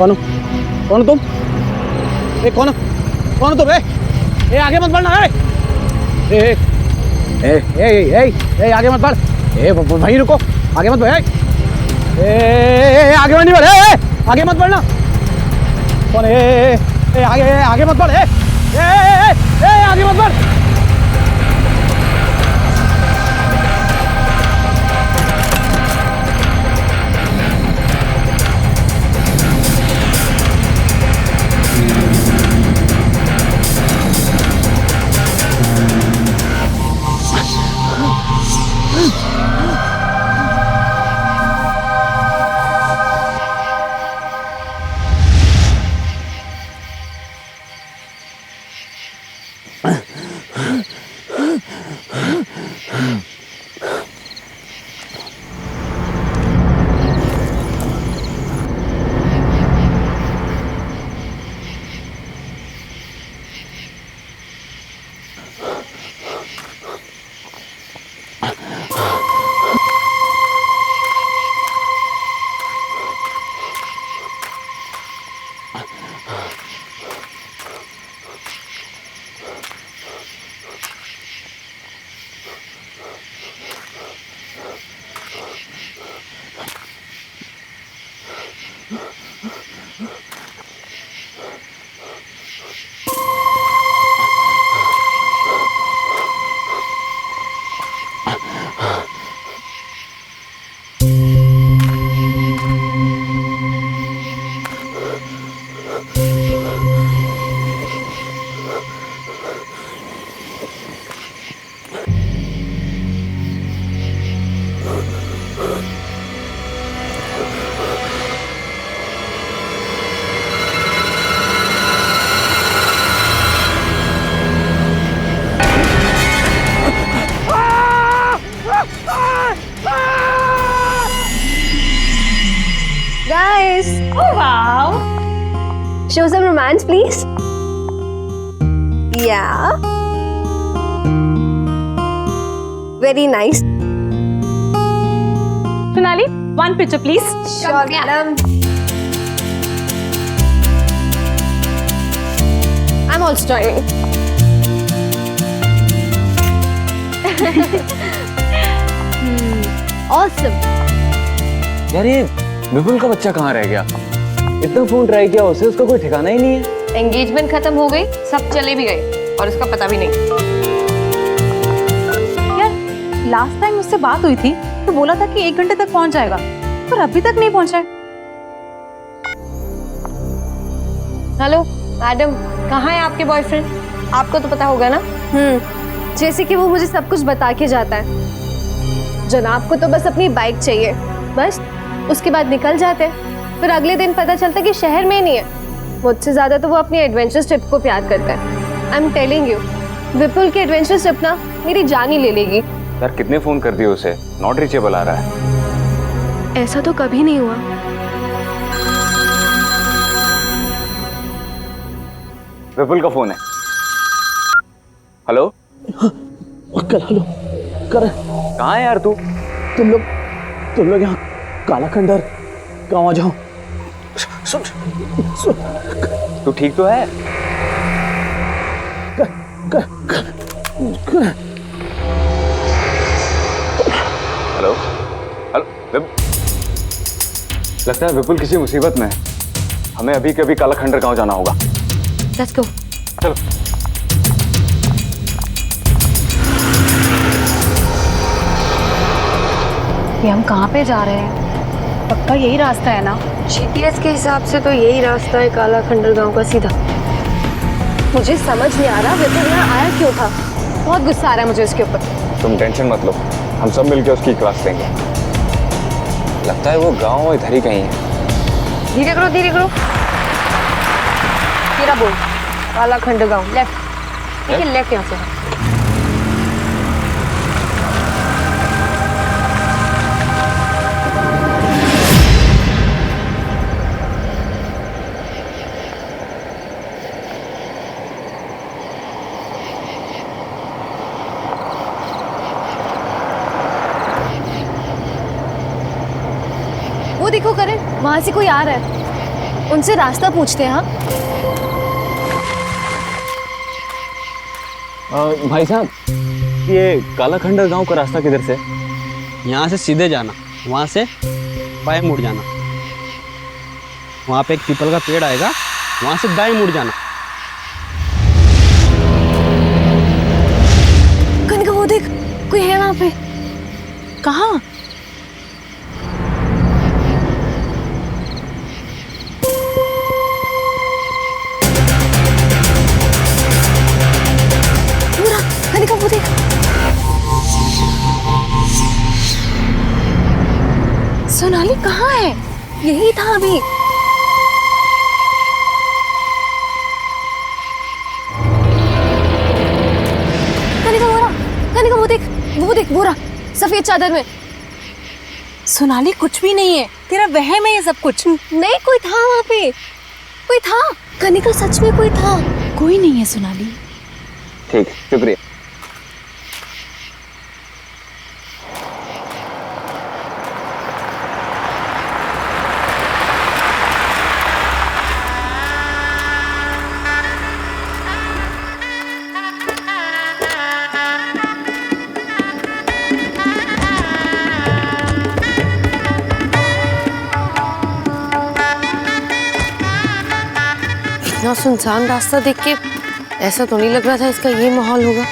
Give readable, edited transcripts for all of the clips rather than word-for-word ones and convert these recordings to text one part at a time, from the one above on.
कौन हो? कौन हो तुम? ए कौन हो? कौन हो तुम? ए आगे मत बढ़ना। ए ए ए ए ए ए आगे मत बढ़। ए वहीं रुको, आगे मत बढ़। ए आगे मत बढ़। आगे मत बढ़ना। कौन? ए आगे मत बढ़। ए आगे मत बढ़। Guys, Oh wow! show some romance, please. Yeah. Very nice. Sonali, one picture please. Sure, madam. I'm also joining. Awesome. यार ये विपुल का बच्चा कहाँ रह गया? इतना फोन ट्राई किया उसे, उसका कोई ठिकाना ही नहीं है। एंगेजमेंट खत्म हो गई, सब चले भी गए और उसका पता भी नहीं। यार लास्ट टाइम उससे बात हुई थी तो बोला था कि 1 घंटे तक पहुंच जाएगा, पर अभी तक नहीं पहुंचा है। हेलो मैडम, कहाँ है आपके बॉयफ्रेंड? आपको तो पता होगा ना। जैसे कि वो मुझे सब कुछ बता के जाता है। जनाब को तो बस अपनी बाइक चाहिए, बस उसके बाद निकल जाते हैं। फिर अगले दिन पता चलता कि शहर में ही नहीं है। मुझसे ज्यादा तो वो अपनी एडवेंचर ट्रिप को प्यार करता है। आई एम टेलिंग यू, विपुल की एडवेंचर ट्रिप ना मेरी जान ही ले लेगी। यार कितने फोन कर दिए उसे, नॉट रीचेबल आ रहा है। ऐसा तो कभी नहीं हुआ। विपुल का फोन है। हेलो अंकल हेलो कर। कहाँ है यार तू? तुम लोग यहाँ काला खंडर गाँव आ जाओ। सुन तू ठीक तो है? हेलो हेलो, लगता है विपुल किसी मुसीबत में है। हमें अभी के अभी काला खंडर गाँव जाना होगा। Let's go. चलो। ये हम कहाँ पे जा रहे हैं? पक्का यही रास्ता है ना? जीपीएस के हिसाब से तो यही रास्ता है काला खंडर गांव का सीधा। मुझे समझ नहीं आ रहा विपुल यहाँ आया क्यों था। बहुत गुस्सा आ रहा है मुझे उसके ऊपर। तुम टेंशन मत लो, हम सब मिलकर उसकी क्लास लेंगे। लगता है वो गाँव इधर ही कहीं है। धीरे करो धीरे करो। तेरा बोल, काला खंडर गांव लेफ्ट। ठीक है, लेफ्ट यहाँ से। वो देखो करण, वहां से कोई आ रहा है। उनसे रास्ता पूछते हैं। हाँ, भाई साहब, ये काला खंडर गांव का रास्ता किधर से? यहाँ से सीधे जाना, वहाँ से बाएं मुड़ जाना, वहाँ पे एक पीपल का पेड़ आएगा, वहाँ से दाएं मुड़ जाना। कनिका वो देख, कोई है वहाँ पे। कहाँ? कनिका वो देख। सोनाली कहाँ है? यही था अभी। कनिका वो देख वो रहा सफेद चादर में। सोनाली कुछ भी नहीं है, तेरा वहम है ये सब कुछ। नहीं, कोई था वहाँ पे, कोई था। कनिका सच में कोई था। कोई नहीं है सोनाली। ठीक, शुक्रिया। इतना सुनसान रास्ता देख के ऐसा तो नहीं लग रहा था इसका ये माहौल होगा।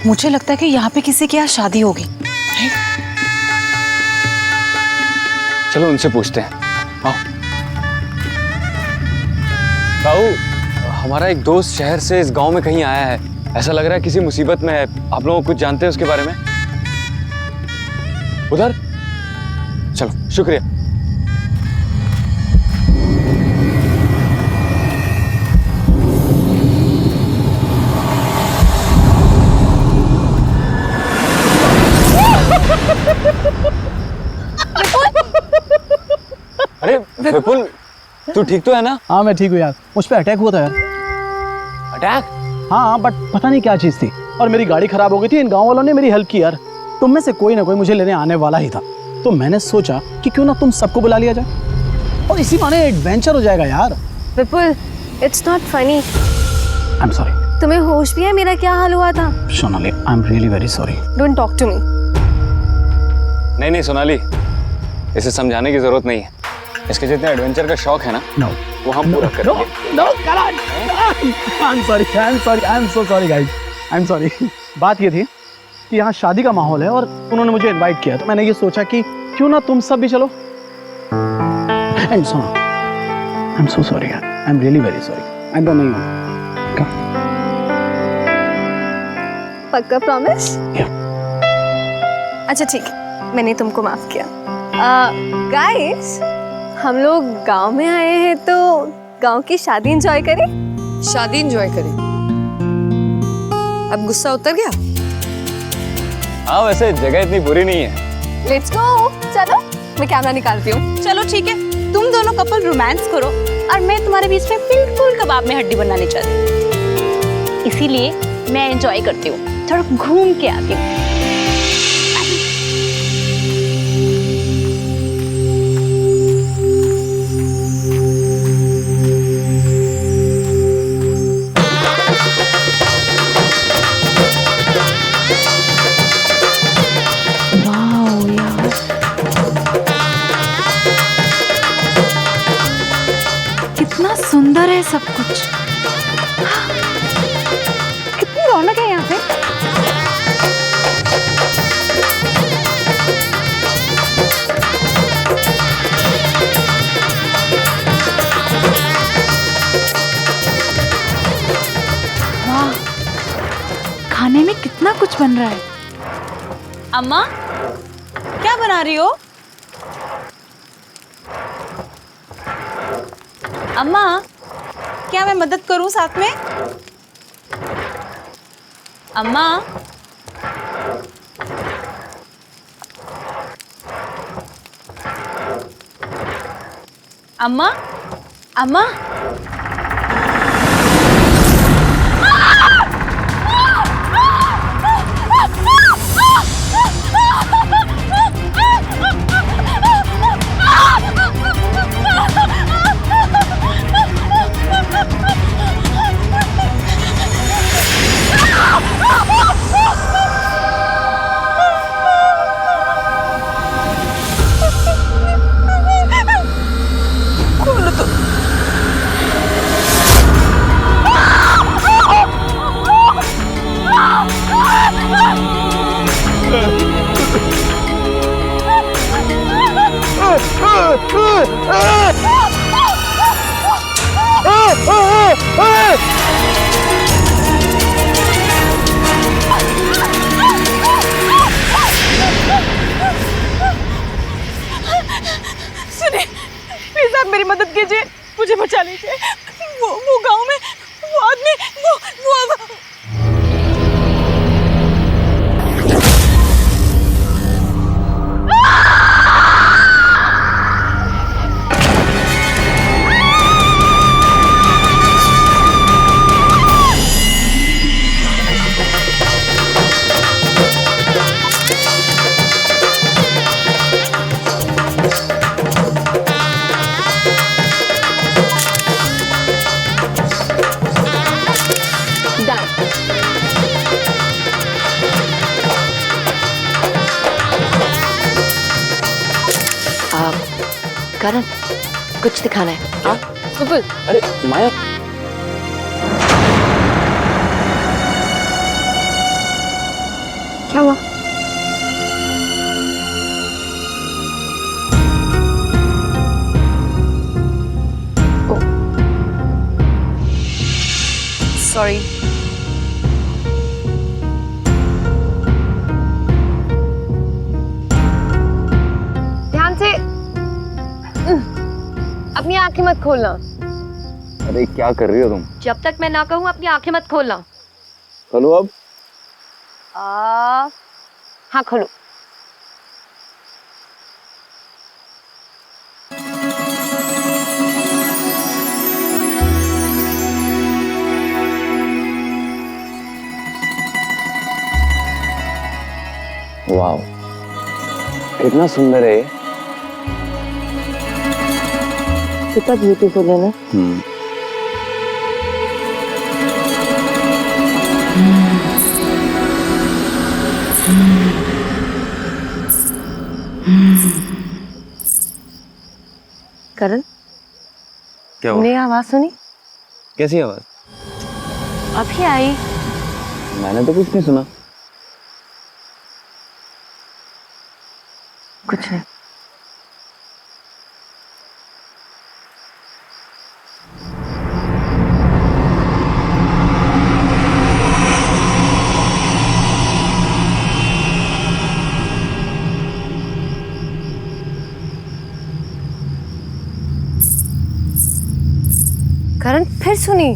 मुझे लगता है कि यहाँ पे किसी के यहाँ शादी होगी। चलो उनसे पूछते हैं। आओ। ताऊ, हमारा एक दोस्त शहर से इस गांव में कहीं आया है। ऐसा लग रहा है किसी मुसीबत में है। आप लोग कुछ जानते हैं उसके बारे में? उधर? चलो, शुक्रिया। अरे विपुल, तू ठीक तो है ना? हाँ मैं ठीक हूँ यार, मुझ पे अटैक हुआ था यार। अटैक? हाँ बट पता नहीं क्या चीज़ थी, और मेरी गाड़ी खराब हो गई थी। इन गांव वालों ने मेरी हेल्प की यार। तुम में से कोई ना कोई मुझे लेने आने वाला ही था, तो मैंने सोचा कि क्यों ना तुम सबको बुला लिया जाए और इसी बहाने एडवेंचर हो जाएगा यार। Vipul, it's not funny. I am sorry. तुम्हें होश भी है मेरा क्या हाल हुआ था? Sonali, I am really very sorry. Don't talk to me. नहीं सोनाली, इसे समझाने की जरूरत नहीं है। इसके जितने एडवेंचर का शौक है ना, नो वो हम पूरा करेंगे। No Karan, I am sorry, I am sorry, I am so sorry guys, I am sorry. बात ये थी कि यहाँ शादी का माहौल है और उन्होंने मुझे इनवाइट किया, तो मैंने ये सोचा कि क्यों ना तुम सब भी चलो। एंड सुनो, आई एम सो सॉरी यार, आई am really very sorry. I don't know. पक्का प्रॉमिस? अच्छा ठीक है, मैंने तुमको माफ किया। गाइस, हम लोग गांव में आए हैं तो गांव की शादी एंजॉय करें। शादी एंजॉय करें। अब गुस्सा उतर गया? हाँ, वैसे जगह इतनी बुरी नहीं है। Let's go. चलो, मैं कैमरा निकालती हूँ। चलो ठीक है, तुम दोनों कपल रोमांस करो और मैं तुम्हारे बीच में बिल्कुल कबाब में हड्डी बनाने चाहती। इसीलिए मैं एंजॉय करती हूँ, थोड़ा घूम के आती हूँ। कितना सुंदर है सब कुछ। कितनी रौनक है यहाँ पे। वाह, खाने में कितना कुछ बन रहा है। अम्मा, क्या बना रही हो? अम्मा, क्या मैं मदद करूं साथ में? अम्मा, अम्मा, अम्मा, सुनिए प्लीज आप मेरी मदद कीजिए, मुझे बचा लीजिए। वो गांव में वो आदमी वो करण, कुछ दिखाना है। हाँ विपुल। अरे माया, क्या हुआ? सॉरी। ध्यान से। अपनी आंखें मत खोलना। अरे क्या कर रही हो तुम? जब तक मैं ना कहूँ अपनी आंखें मत खोलना। खोलो अब। हाँ खोलो। वाह, कितना सुंदर है। कितना ब्यूटीफुल है ना। करण, क्या हुआ? तुमने ये आवाज सुनी? कैसी आवाज? अभी आई। मैंने तो कुछ नहीं सुना। कुछ नहीं। करण फिर सुनी।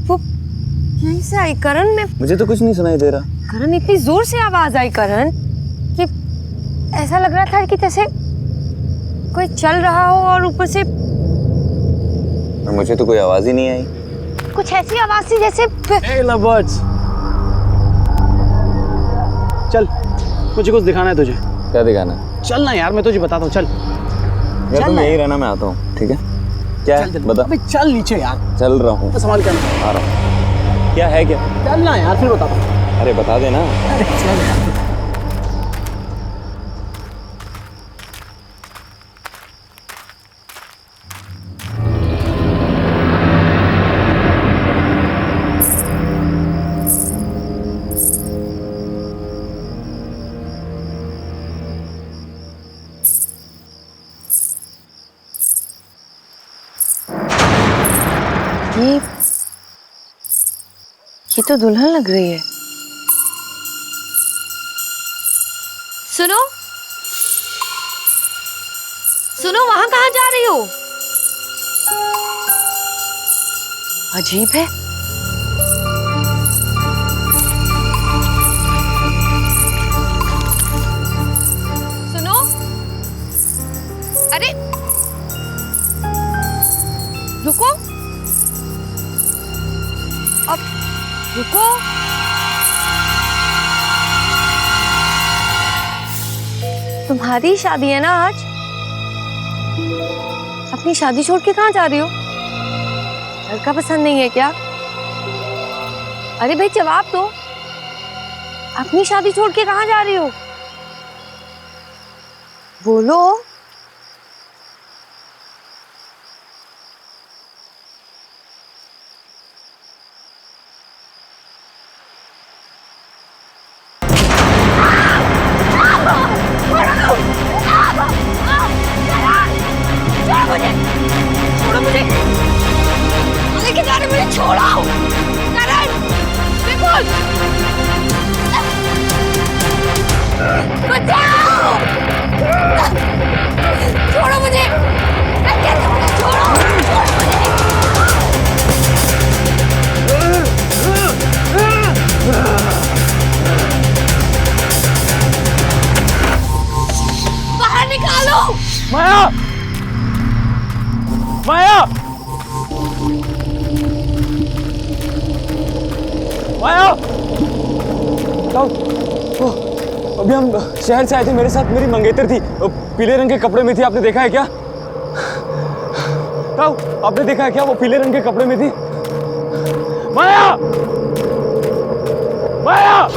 वो यहीं से आई करण। में मुझे तो कुछ नहीं सुनाई दे रहा। करण इतनी जोर से आवाज आई करण कि ऐसा लग रहा था कि जैसे कोई चल रहा हो और ऊपर से और मुझे तो कोई आवाज ही नहीं आई। कुछ ऐसी आवाज थी जैसे ए लवर्स, चल मुझे कुछ दिखाना है तुझे। क्या दिखाना? चल ना यार, मैं तुझे बताता हूँ। चल यार चल तुम ना। यही रहना, मैं आता हूँ। ठीक है? क्या है? बता। अबे चल नीचे यार, चल रहा हूँ। संभाल के आ रहा हूँ। क्या है क्या? चल ना यार, फिर बताता हूँ। अरे बता देना। अरे चल यार। ये तो दुल्हन लग रही है। सुनो सुनो, वहां कहाँ जा रही हो? अजीब है। सुनो, अरे रुको, अब रुको। तुम्हारी शादी है ना आज? अपनी शादी छोड़ के कहाँ जा रही हो? लड़का पसंद नहीं है क्या? अरे भाई जवाब दो, अपनी शादी छोड़ के कहाँ जा रही हो? बोलो। माया, माया, माया। अभी हम शहर से आए थे, मेरे साथ मेरी मंगेतर थी, पीले रंग के कपड़े में थी। आपने देखा है क्या? आपने देखा है क्या? वो पीले रंग के कपड़े में थी। माया, माया।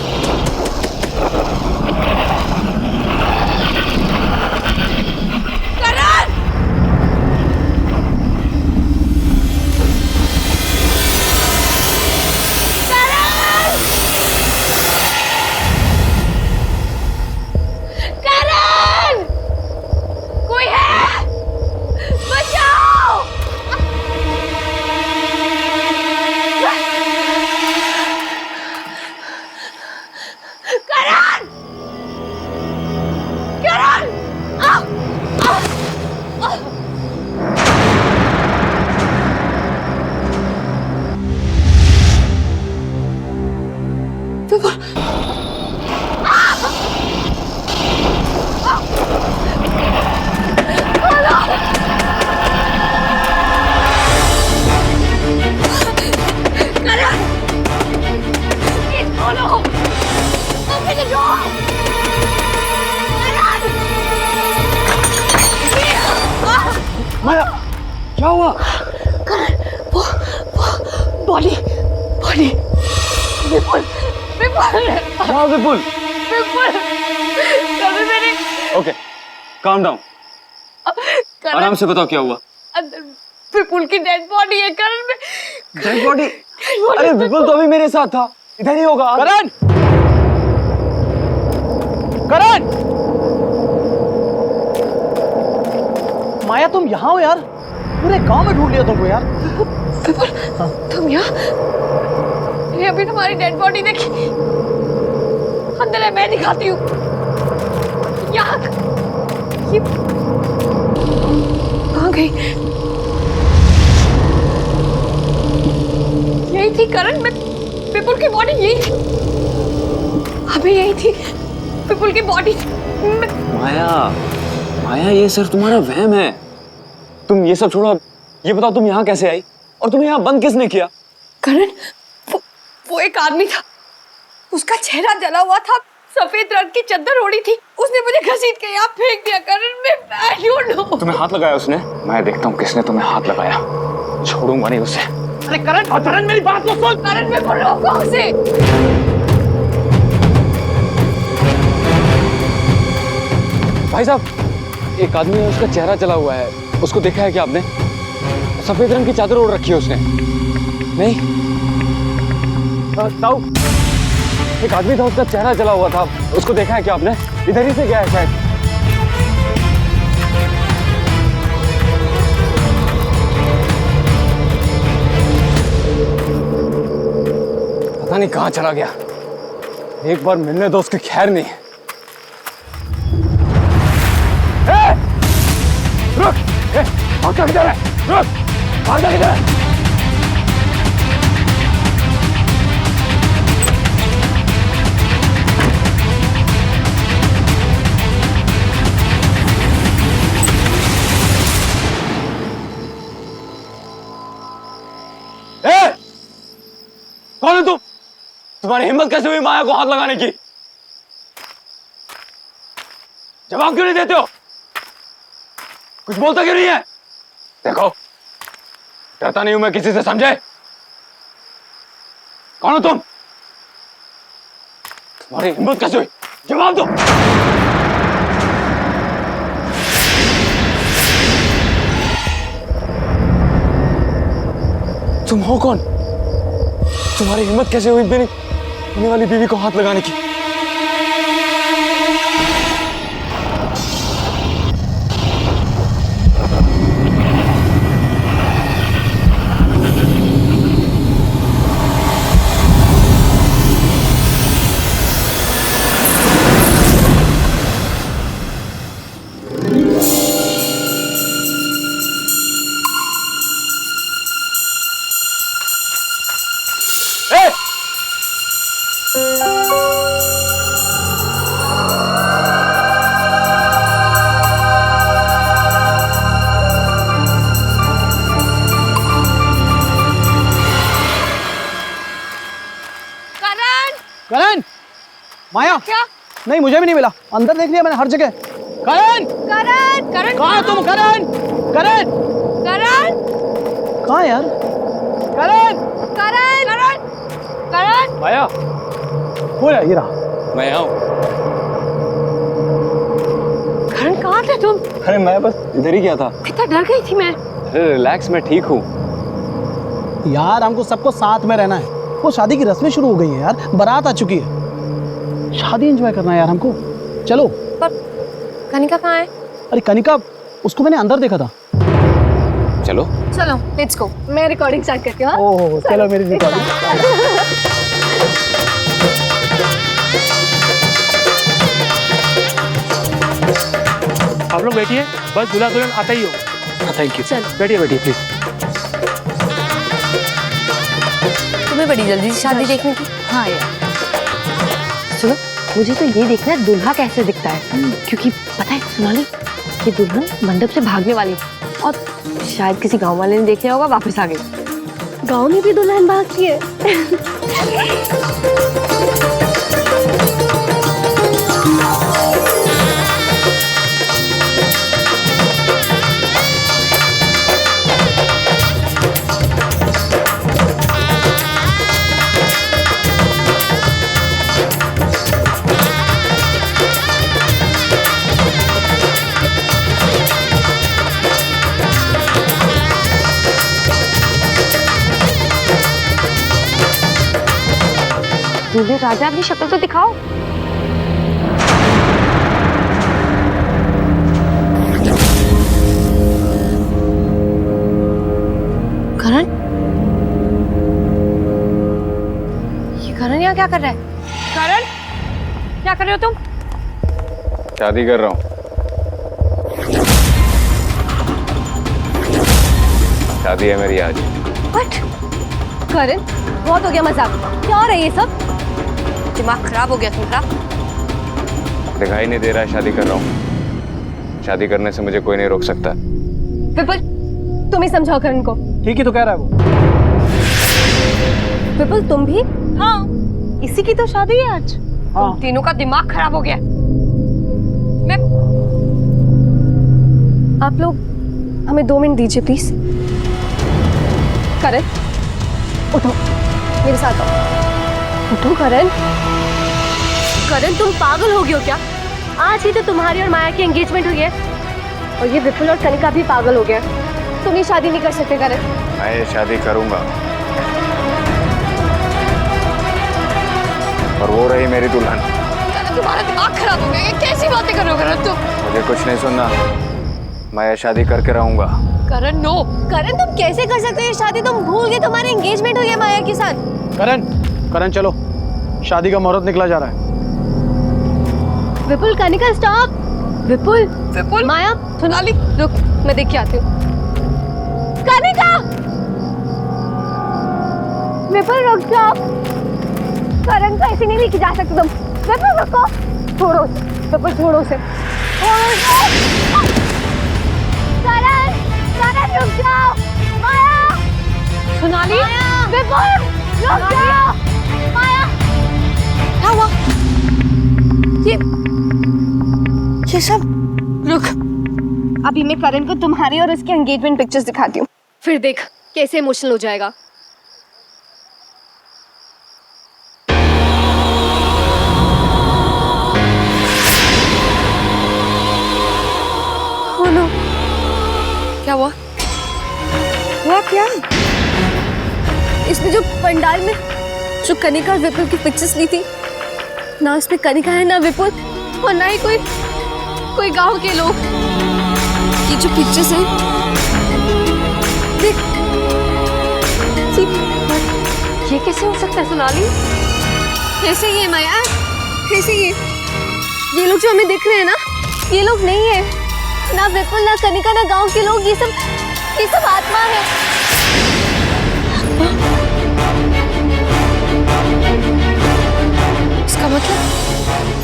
माया, क्या हुआ? बॉडी बॉडी विपुल विपुल क्या विपुल? विपुल कभी मैंने ओके, काम डाउन, आराम से बताओ क्या हुआ। अंदर विपुल की डेड बॉडी है करण में। Dead body? अरे विपुल तो अभी मेरे साथ था, इधर ही होगा। करण, करण, माया तुम यहाँ हो यार? पूरे गांव में ढूंढ लिया तुमको यार। विपुल तुम यहाँ? ये अभी तुम्हारी डेड बॉडी देखी, अंदर है, मैं दिखाती हूँ। यहाँ ये कहाँ गई? यही थी करण में, विपुल की बॉडी यही थी, अभी यही थी विपुल की बॉडी। माया, माया ये सिर्फ तुम्हारा वहम है। तुम ये सब छोड़ो, ये बताओ तुम यहाँ कैसे आई और तुम्हें यहाँ बंद किसने किया? करण वो एक आदमी था, उसका चेहरा जला हुआ था, सफेद रंग की चादर ओढ़ी थी, उसने मुझे घसीट के यहाँ फेंक दिया। करण में आई डोंट नो। तुम्हें हाथ लगाया उसने? मैं देखता हूँ किसने तुम्हें हाथ लगाया, छोड़ूंगा नहीं उसे। अरे करण, करण मेरी बात तो सुन। करण में रोको उसे। भाई साहब, एक आदमी है, उसका चेहरा जला हुआ है, उसको देखा है क्या आपने? सफेद रंग की चादर ओढ़ रखी है उसने। नहीं ताऊ, एक आदमी था, उसका चेहरा जला हुआ था, उसको देखा है क्या आपने? इधर ही से गया है शायद। पता नहीं कहाँ चला गया, एक बार मिलने दो, उसकी खैर नहीं। रुक, भागता किधर है? रुक, भागता किधर है? कौन है तुम? तुम्हारी हिम्मत कैसे हुई माया को हाथ लगाने की? जवाब क्यों नहीं देते हो? कुछ बोलता क्यों नहीं है? देखो, डरता नहीं हूं मैं किसी से, समझे? कौन हो तुम? तुम्हारी हिम्मत कैसे हुई? जवाब दो। तुम हो कौन? तुम्हारी हिम्मत कैसे हुई मेरी होने वाली बीवी को हाथ लगाने की? माया क्या? नहीं, मुझे भी नहीं मिला। अंदर देख लिया मैंने हर जगह। करण, करण, करण कहाँ है तुम? करण, करण, करण, कहाँ है यार? करण, करण, करण, करण। माया, हो रहा, ये रहा। मैं यहाँ हूँ। करण कहाँ थे तुम? अरे मैं बस इधर ही गया था। कितना डर गई थी मैं। अरे रिलैक्स, मैं ठीक हूँ। यार हमको सबको साथ में रहना है। वो शादी की रस्में शुरू हो गई हैं यार, बारात आ चुकी है। शादी एंजॉय करना है यार हमको। चलो। पर कनिका कहाँ है? अरे कनिका, उसको मैंने अंदर देखा था। चलो। चलो लेट्स गो। मैं रिकॉर्डिंग स्टार्ट करती हूँ। ओह चलो मेरी रिकॉर्डिंग। आप लोग बैठिए, बस दूल्हा दुल्हन आता ही हो। Thank you. चल। बैठिए बैठिए प्लीज। तुम्हें बड़ी जल्दी से शादी देखने की? हाँ यार, सुनो, मुझे तो ये देखना है दूल्हा कैसे दिखता है, क्योंकि पता है सोनाली, ये दुल्हन मंडप से भागने वाली है और शायद किसी गांव वाले ने देख लिया होगा, वापस आ गई। गांव में भी दुल्हन भागती है। दूल्हे राजा, अपनी शक्ल तो दिखाओ। करण, ये करण यहाँ क्या कर रहा है? करण, क्या कर रहे हो तुम? शादी कर रहा हूँ। शादी है मेरी आज। व्हाट? करण, बहुत हो गया मजाक। क्या हो रहा है ये सब? दिमाग खराब हो गया तुम्हारा? दिखाई नहीं दे रहा है, शादी कर रहा हूँ। शादी करने से मुझे कोई नहीं रोक सकता। विपुल, तुम ही समझाओ करण को। ठीक ही तो कह रहा है वो। विपुल तुम भी? हाँ, इसी की तो शादी है आज। हाँ। तुम तीनों का दिमाग खराब हो गया। मैं आप लोग हमें 2 मिनट दीजिए प्लीज। करण, उठो, मेरे साथ आओ। उठो करण। करण, तुम पागल हो गए हो क्या? आज ही तो तुम्हारी और माया की एंगेजमेंट हुई है और ये विपुल और कनिका भी पागल हो गया। तुम ये शादी नहीं कर सकते करण। मैं ये शादी करूंगा और वो रही मेरी दुल्हन। करण, तुम्हारा दिमाग खराब हो गया। ये कैसी बातें कर रहे हो करण तुम? मुझे कुछ नहीं सुनना, मैं ये शादी करके रहूंगा। करण नो। करण, तुम कैसे कर सकते हो ये शादी? तुम भूल गए तुम्हारी एंगेजमेंट हुई है माया के साथ। करण, करण चलो, शादी का मुहूर्त निकला जा रहा है। विपुल, कनिका स्टॉप। विपुल, विपुल, माया, सोनाली, रुक, मैं देख के आती हूँ। कनिका! विपुल रुक जाओ। करण को ऐसे नहीं लेके जा सकते तुम। विपुल रुको। छोड़ो उसे। विपुल छोड़ो उसे। करण, करण रुक जाओ। माया! सोनाली, विपुल रुक जाओ। माया! क्या हुआ? ये सब रुक। अभी मैं करण को तुम्हारी और उसकी एंगेजमेंट पिक्चर्स दिखाती हूँ, फिर देख कैसे इमोशनल हो जाएगा। खोलो। क्या हुआ? हुआ क्या? इसमें जो पंडाल में जो कनिका और विपुल की पिक्चर्स ली थी ना, इसमें कनिका है ना विपुल और ना ही कोई गांव के लोग। ये जो पिक्चर्स हैं, देख, ये कैसे हो सकता है सोनाली? कैसे ये माया, कैसे ये लोग जो हमें दिख रहे हैं ना, ये लोग नहीं है। ना विपुल, ना कनिका, ना गांव के लोग। ये सब आत्मा है। इसका मतलब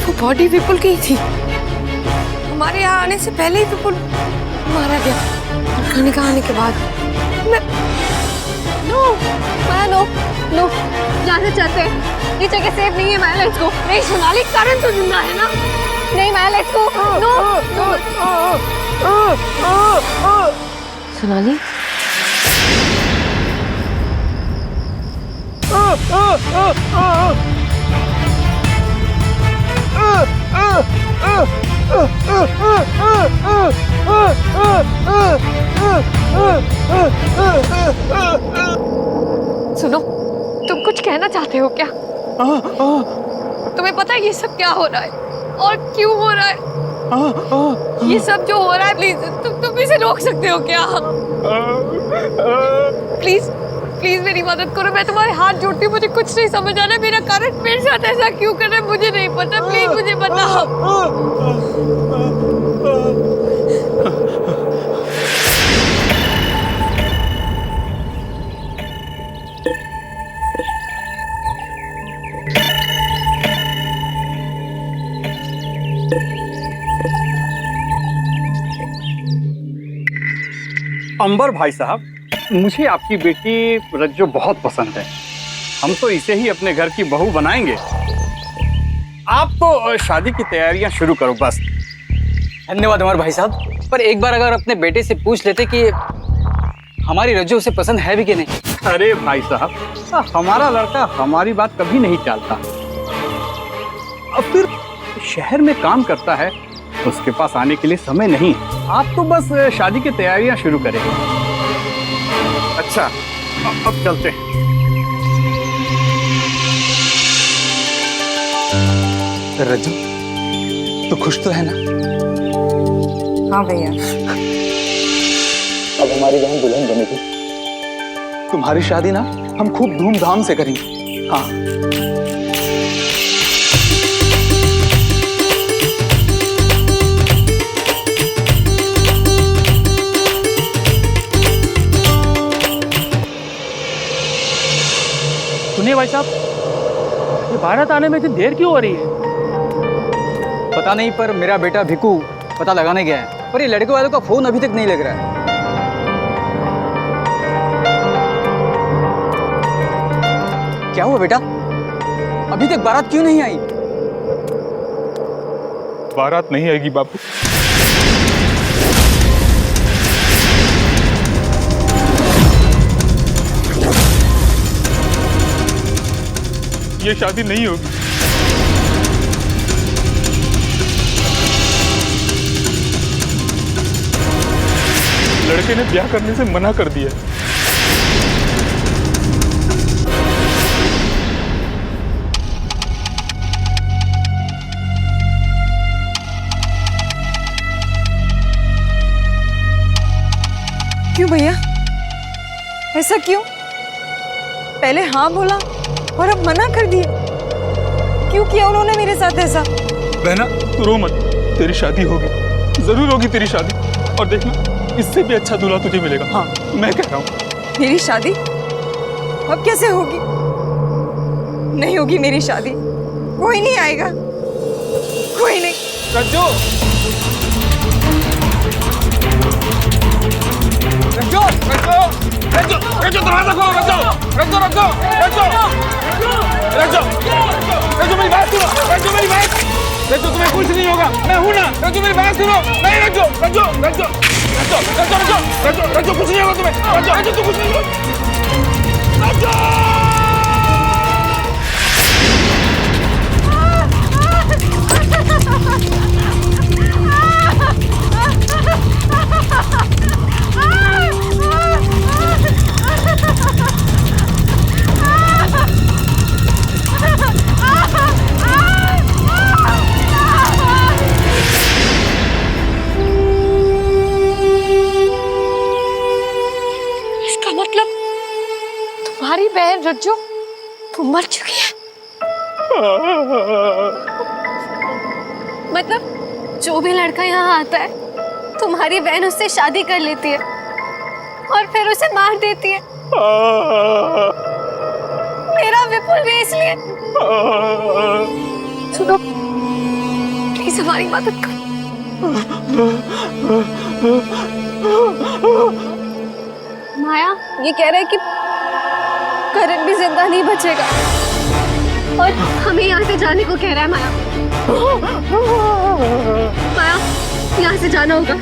वो बॉडी विपुल की ही थी। हमारे यहाँ आने से पहले ही विपुल मारा गया और कनिका आने के बाद। मैं नो, माया नो नो, जाना चाहते हैं, ये जगह सेफ नहीं है माया, लेट्स गो। नहीं सोनाली, करण तो जिंदा है ना? नहीं माया, लेट्स गो। नो सोनाली सुनो, तुम कुछ कहना चाहते हो क्या? तुम्हें पता है ये सब क्या हो रहा है और क्यों हो रहा है? ये सब जो हो रहा है, प्लीज तुम इसे रोक सकते हो क्या? प्लीज प्लीज मेरी मदद करो, मैं तुम्हारे हाथ जोड़ती हूँ। मुझे कुछ नहीं समझ आ रहा है, मेरा कारण मेरे साथ ऐसा क्यों कर रहा है मुझे नहीं पता। प्लीज मुझे बताओ। अंबर भाई साहब, मुझे आपकी बेटी रज्जो बहुत पसंद है। हम तो इसे ही अपने घर की बहू बनाएंगे। आप तो शादी की तैयारियां शुरू करो बस। धन्यवाद अमर भाई साहब, पर एक बार अगर अपने बेटे से पूछ लेते कि हमारी रज्जो उसे पसंद है भी कि नहीं। अरे भाई साहब, हमारा लड़का हमारी बात कभी नहीं टालता। अब फिर शहर में काम करता है, उसके पास आने के लिए समय नहीं। आप तो बस शादी की तैयारियां शुरू करें। अच्छा, अब चलते हैं। रज्जो, तो खुश तो है ना? हाँ भैया। अब हमारी बहन दुल्हन बनेगी। तुम्हारी शादी ना हम खूब धूमधाम से करेंगे। हाँ। सुनिए भाई साहब, ये भारत आने में इतनी देर क्यों हो रही है? पता नहीं, पर मेरा बेटा भिकू पता लगाने गया है, पर ये लड़के वालों का फोन अभी तक नहीं लग रहा है। क्या हुआ बेटा, अभी तक बारात क्यों नहीं आई? बारात नहीं आएगी बापू। ये शादी नहीं होगी। लड़के ने ब्याह करने से मना कर दिया। क्यों भैया, ऐसा क्यों? पहले हाँ बोला और अब मना कर दिया। क्यों किया उन्होंने मेरे साथ ऐसा? बहना तू रो मत, तेरी शादी होगी, जरूर होगी तेरी शादी। और देखना, इससे भी अच्छा दूल्हा तुझे मिलेगा। हाँ, मैं कह रहा हूँ। मेरी शादी अब कैसे होगी? नहीं होगी मेरी शादी, कोई नहीं आएगा, कोई नहीं। रज्जो, रज्जो, रज्जो, रज्जो, रज्जो, दरवाजा खोलो। रज्जो, रज्जो, रज्जो, रज्जो, रज्जो, रज्जो, मेरी बात सुनो। रज्जो, मेरी बात। रज्जो, तुम्हें कुछ नहीं होगा, मैं हूं ना। रज्जो, मेरी बात सुनो। नहीं रज्जो, रज्जो, रज्जो, रज्जो, रज्जो, रज्जो, रज्जो, रज्जो, कुछ नहीं होगा तुम्हें। रज्जो, रज्जो, तू कुछ नहीं होगा। रज्जो। इसका मतलब तुम्हारी बहन रज्जो वो मर चुकी है? मतलब जो भी लड़का यहाँ आता है, तुम्हारी बहन उससे शादी कर लेती है और फिर उसे मार देती है। मेरा विपुल भी इसलिए। सुनो, प्लीज हमारी मदद करो। माया ये कह रहे हैं कि करण भी जिंदा नहीं बचेगा और हमें यहाँ से जाने को कह रहा है माया। माया, यहाँ से जाना होगा।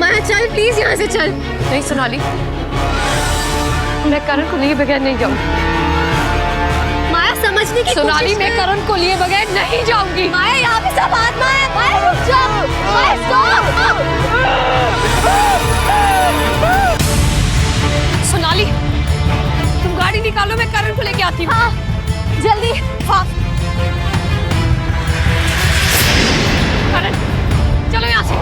माया चल प्लीज, यहाँ से चल। नहीं सोनाली, मैं करण को लिए बगैर नहीं जाऊंगी। माया समझने की सोनाली, मैं करण को लिए बगैर नहीं जाऊंगी। माया यहाँ पे सब आत्मा है। माया रुक जाओ। माया स्टॉप। सोनाली, तुम गाड़ी निकालो, मैं करण को लेके आती हूँ। हाँ जल्दी। हाँ करण, चलो यहाँ से।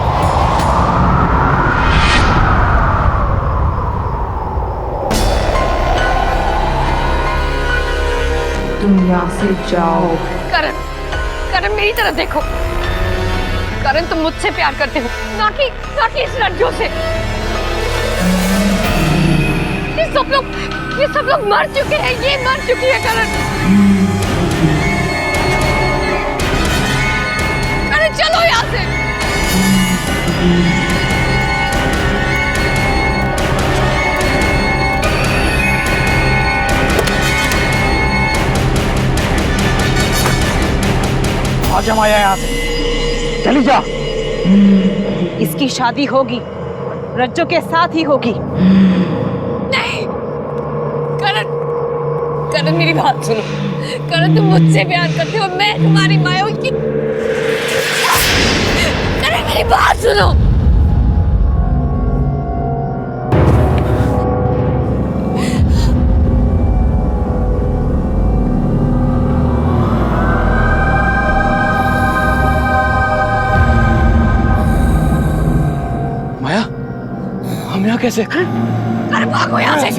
तुम यहाँ से जाओ। करण, करण मेरी तरफ देखो। करण, तुम मुझसे प्यार करते हो, ना कि इस लड़कियों से। ये सब लोग मर चुके हैं, ये मर चुकी है करण। करण चलो यहाँ से। आजा माया यहाँ से, चली जा। इसकी शादी होगी, रज्जो के साथ ही होगी। नहीं करण, करण मेरी बात सुनो। करण, तुम मुझसे प्यार करते हो, मैं तुम्हारी माया हूँ। करण मेरी बात सुनो। माया, हम यहाँ कैसे? करण भागो यहाँ से।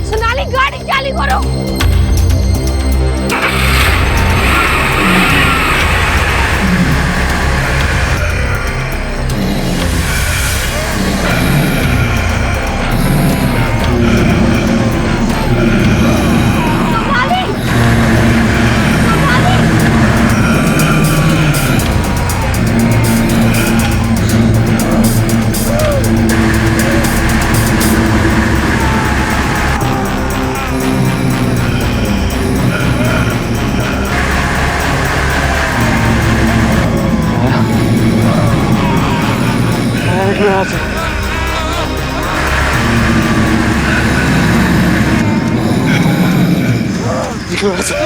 सोनाली, गाड़ी चालू करो। यहाँ से यहाँ से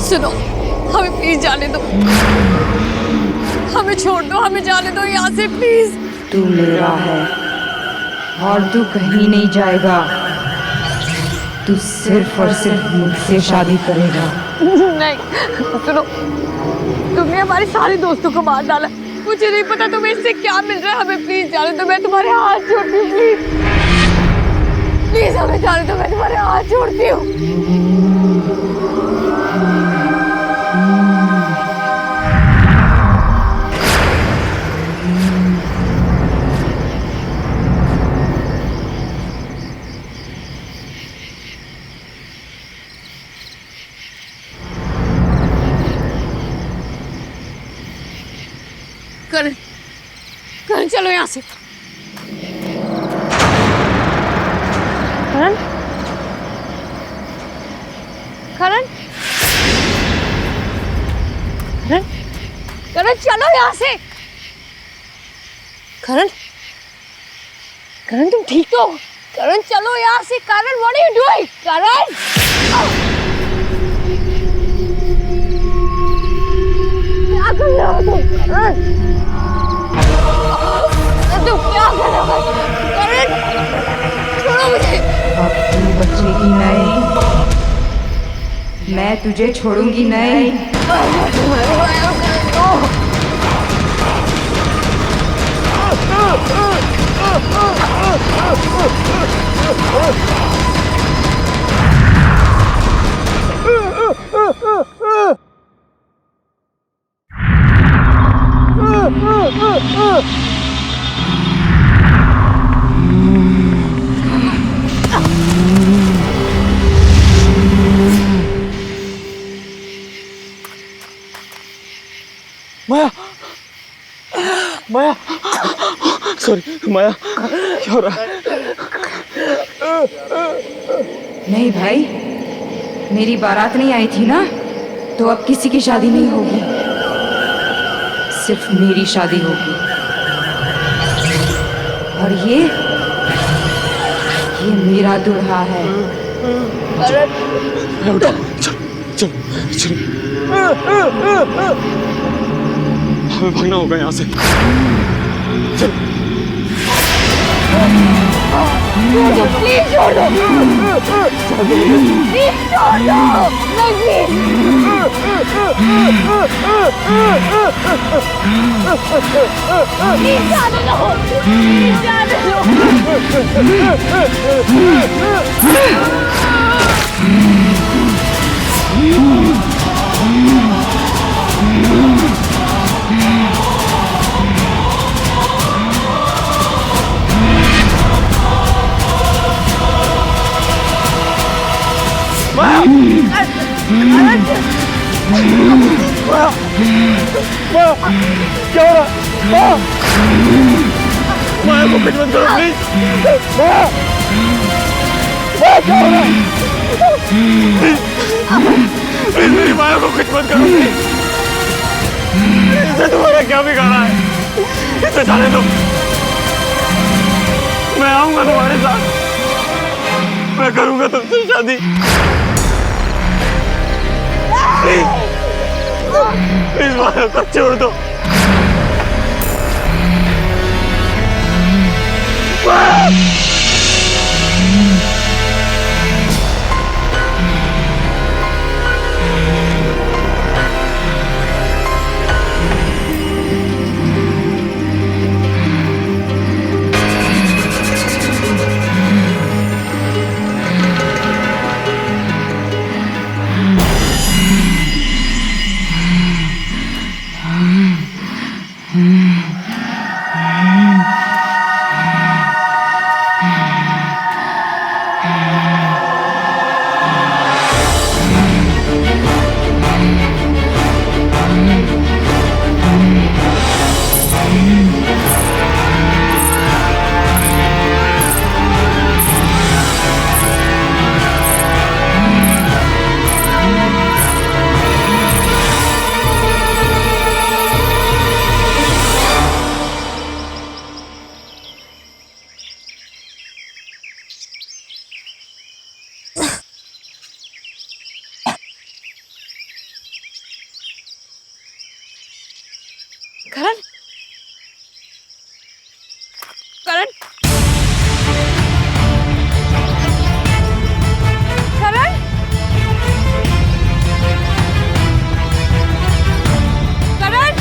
सुनो, हमें प्लीज जाने दो। हमें छोड़ दो, हमें जाने दो यहाँ से प्लीज। तू मेरा है और तू कहीं नहीं जाएगा। तू सिर्फ और सिर्फ मुझसे शादी करेगा। नहीं सुनो, तुमने हमारे सारे दोस्तों को मार डाला। मुझे नहीं पता तुम्हें इससे क्या मिल रहा है। हमें प्लीज जाने दो, मैं तुम्हारे हाथ जोड़ती हूँ प्लीज। प्लीज हमें जाने दो, मैं तुम्हारे हाथ जोड़ती हूँ। करण, करण चलो यहाँ से। करण, करण, करण, करण चलो यहाँ से। करण, करण तुम ठीक तो हो? करण चलो यहाँ से। करण व्हाट आर यू डूइंग? करण क्या कर रहे हो तुम? करण तुम क्या कर रहे हो? करण छोड़ो मुझे। अब तू बचेगी नहीं, मैं तुझे छोड़ूंगी नहीं। माया, माया, सॉरी माया, क्या हो रहा है? नहीं भाई, मेरी बारात नहीं आई थी ना, तो अब किसी की शादी नहीं होगी, सिर्फ मेरी शादी होगी। और ये मेरा दूल्हा है। उठो, चलो चलो चलो, हमें भागना होगा यहाँ से। चलो प्लीज छोड़ दो, प्लीज छोड़ दो, प्लीज जाने दो, प्लीज जाने क्या हो रहा है? माया को कुछ मत करो प्लीज। माया, माया क्या हो रहा है? प्लीज मेरी माया को कुछ मत करो प्लीज। इसे तुम्हारा क्या बिगाड़ा है? इसे जाने दो, मैं आऊंगा तुम्हारे साथ, मैं करूंगा तुमसे शादी। प्लीज प्लीज माया को छोड़ दो। करण करण करण करण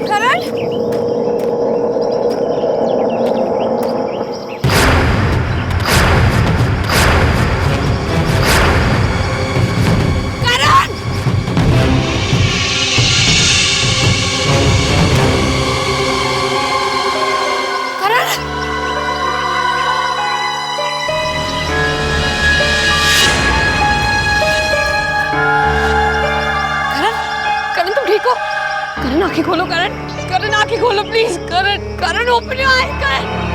करण करण आंखें खोलो करण करण आंखें खोलो please Karan Karan open your eyes Karan